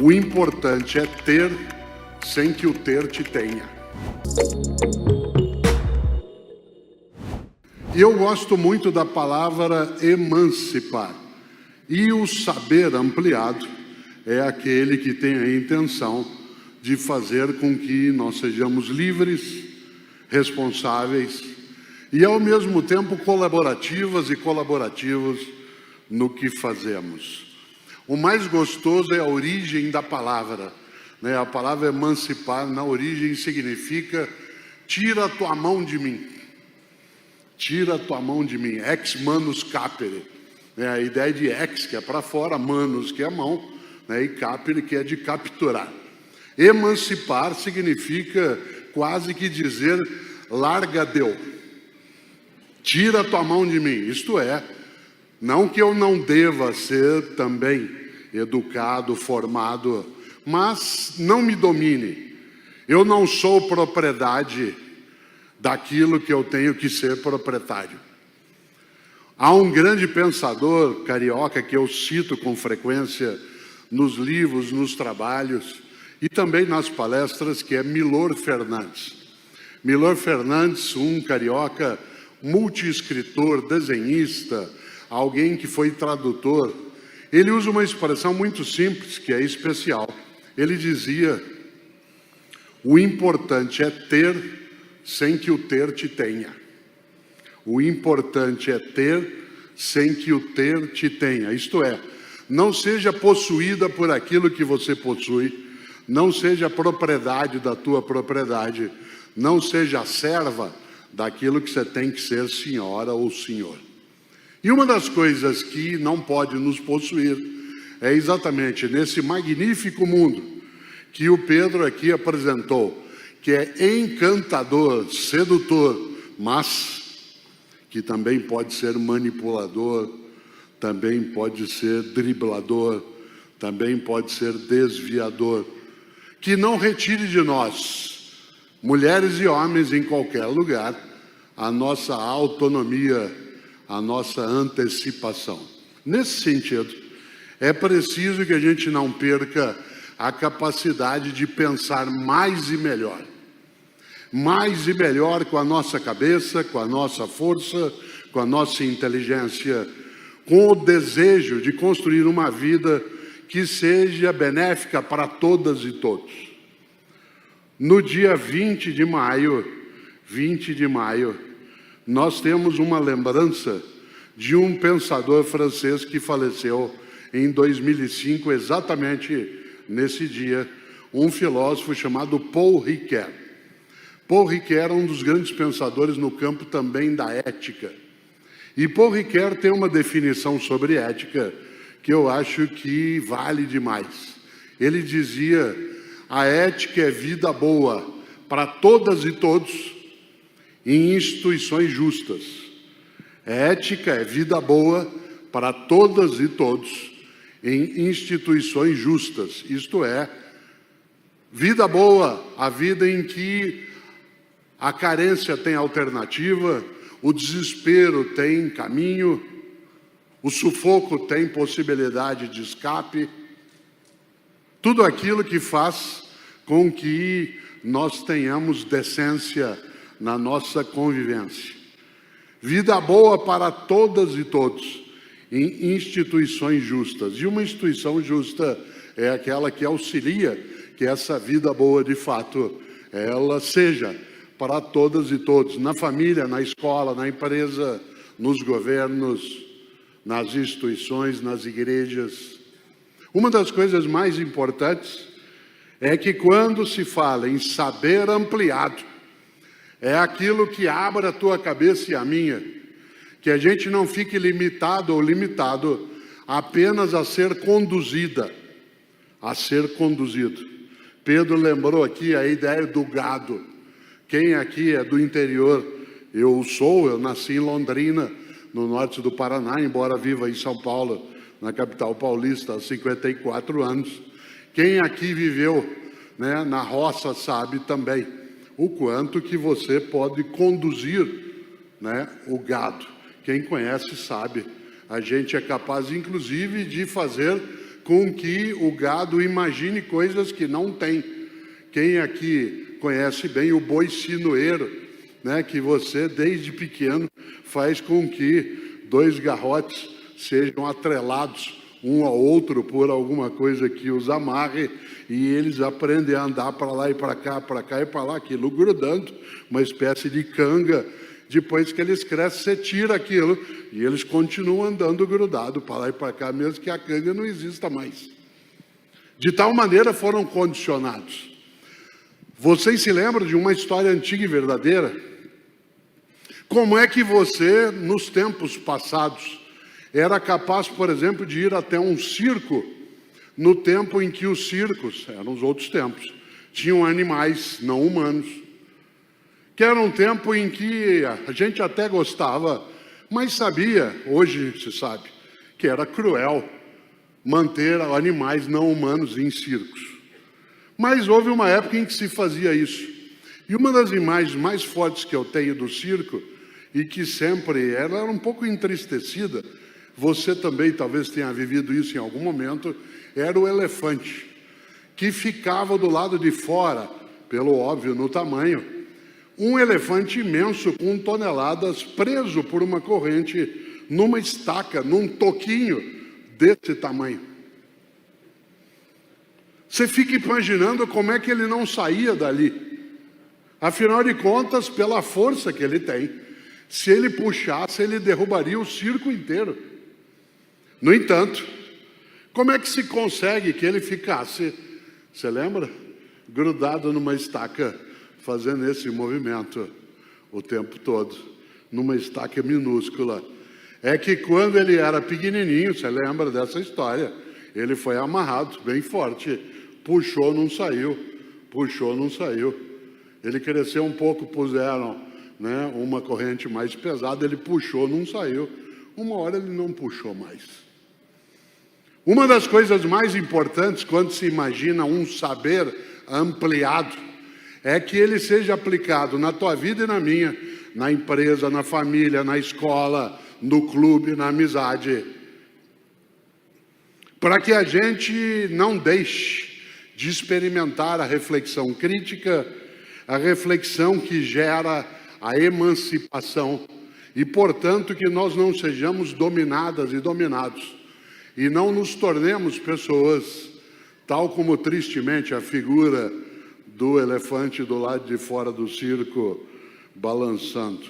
O importante é ter, sem que o ter te tenha. E eu gosto muito da palavra emancipar. E o saber ampliado é aquele que tem a intenção de fazer com que nós sejamos livres, responsáveis e, ao mesmo tempo, colaborativas e colaborativos no que fazemos. O mais gostoso é a origem da palavra, né? A palavra emancipar, na origem, significa tira a tua mão de mim. Tira a tua mão de mim. Ex manus capere. A ideia de ex, que é para fora, manus, que é a mão, né? E capere, que é de capturar. Emancipar significa quase que dizer larga deu. Tira a tua mão de mim. Isto é, não que eu não deva ser também educado, formado, mas não me domine. Eu não sou propriedade daquilo que eu tenho que ser proprietário. Há um grande pensador carioca que eu cito com frequência nos livros, nos trabalhos e também nas palestras, que é Milor Fernandes. Milor Fernandes, um carioca multi-escritor, desenhista, alguém que foi tradutor, ele usa uma expressão muito simples, que é especial. Ele dizia: o importante é ter, sem que o ter te tenha. O importante é ter, sem que o ter te tenha. Isto é, não seja possuída por aquilo que você possui, não seja propriedade da tua propriedade, não seja serva daquilo que você tem que ser senhora ou senhor. E uma das coisas que não pode nos possuir é exatamente nesse magnífico mundo que o Pedro aqui apresentou, que é encantador, sedutor, mas que também pode ser manipulador, também pode ser driblador, também pode ser desviador, que não retire de nós, mulheres e homens em qualquer lugar, a nossa autonomia, a nossa antecipação. Nesse sentido, é preciso que a gente não perca a capacidade de pensar mais e melhor. Mais e melhor com a nossa cabeça, com a nossa força, com a nossa inteligência, com o desejo de construir uma vida que seja benéfica para todas e todos. No dia 20 de maio, nós temos uma lembrança de um pensador francês que faleceu em 2005, exatamente nesse dia, um filósofo chamado Paul Ricoeur. Paul Ricoeur é um dos grandes pensadores no campo também da ética. E Paul Ricoeur tem uma definição sobre ética que eu acho que vale demais. Ele dizia: a ética é vida boa para todas e todos em instituições justas. Ética é vida boa para todas e todos em instituições justas. Isto é, vida boa, a vida em que a carência tem alternativa, o desespero tem caminho, o sufoco tem possibilidade de escape. Tudo aquilo que faz com que nós tenhamos decência na nossa convivência. Vida boa para todas e todos em instituições justas. E uma instituição justa é aquela que auxilia que essa vida boa, de fato, ela seja para todas e todos, na família, na escola, na empresa, nos governos, nas instituições, nas igrejas. Uma das coisas mais importantes é que quando se fala em saber ampliado, é aquilo que abre a tua cabeça e a minha, que a gente não fique limitado ou limitado apenas a ser conduzida, a ser conduzido. Pedro lembrou aqui a ideia do gado. Quem aqui é do interior? Eu nasci em Londrina, no norte do Paraná, embora viva em São Paulo, na capital paulista, há 54 anos. Quem aqui viveu, né, na roça sabe também o quanto que você pode conduzir, né, o gado. Quem conhece sabe. A gente é capaz, inclusive, de fazer com que o gado imagine coisas que não tem. Quem aqui conhece bem o boi sinueiro, né, que você, desde pequeno, faz com que dois garrotes sejam atrelados um ao outro por alguma coisa que os amarre, e eles aprendem a andar para lá e para cá e para lá, aquilo grudando, uma espécie de canga. Depois que eles crescem, você tira aquilo e eles continuam andando grudado para lá e para cá, mesmo que a canga não exista mais. De tal maneira foram condicionados. Vocês se lembram de uma história antiga e verdadeira? Como é que você, nos tempos passados, era capaz, por exemplo, de ir até um circo, no tempo em que os circos, eram os outros tempos, tinham animais não humanos, que era um tempo em que a gente até gostava, mas sabia, hoje se sabe, que era cruel manter animais não humanos em circos. Mas houve uma época em que se fazia isso. E uma das imagens mais fortes que eu tenho do circo, e que sempre ela era um pouco entristecida, você também talvez tenha vivido isso em algum momento, era o elefante, que ficava do lado de fora, pelo óbvio no tamanho, um elefante imenso com toneladas, preso por uma corrente, numa estaca, num toquinho desse tamanho. Você fica imaginando como é que ele não saía dali. Afinal de contas, pela força que ele tem, se ele puxasse, ele derrubaria o circo inteiro. No entanto, como é que se consegue que ele ficasse, você lembra? Grudado numa estaca, fazendo esse movimento o tempo todo, numa estaca minúscula. É que quando ele era pequenininho, você lembra dessa história, ele foi amarrado bem forte, puxou, não saiu, puxou, não saiu. Ele cresceu um pouco, puseram, né, uma corrente mais pesada, ele puxou, não saiu. Uma hora ele não puxou mais. Uma das coisas mais importantes quando se imagina um saber ampliado é que ele seja aplicado na tua vida e na minha, na empresa, na família, na escola, no clube, na amizade. Para que a gente não deixe de experimentar a reflexão crítica, a reflexão que gera a emancipação e, portanto, que nós não sejamos dominadas e dominados e não nos tornemos pessoas, tal como tristemente a figura do elefante do lado de fora do circo balançando.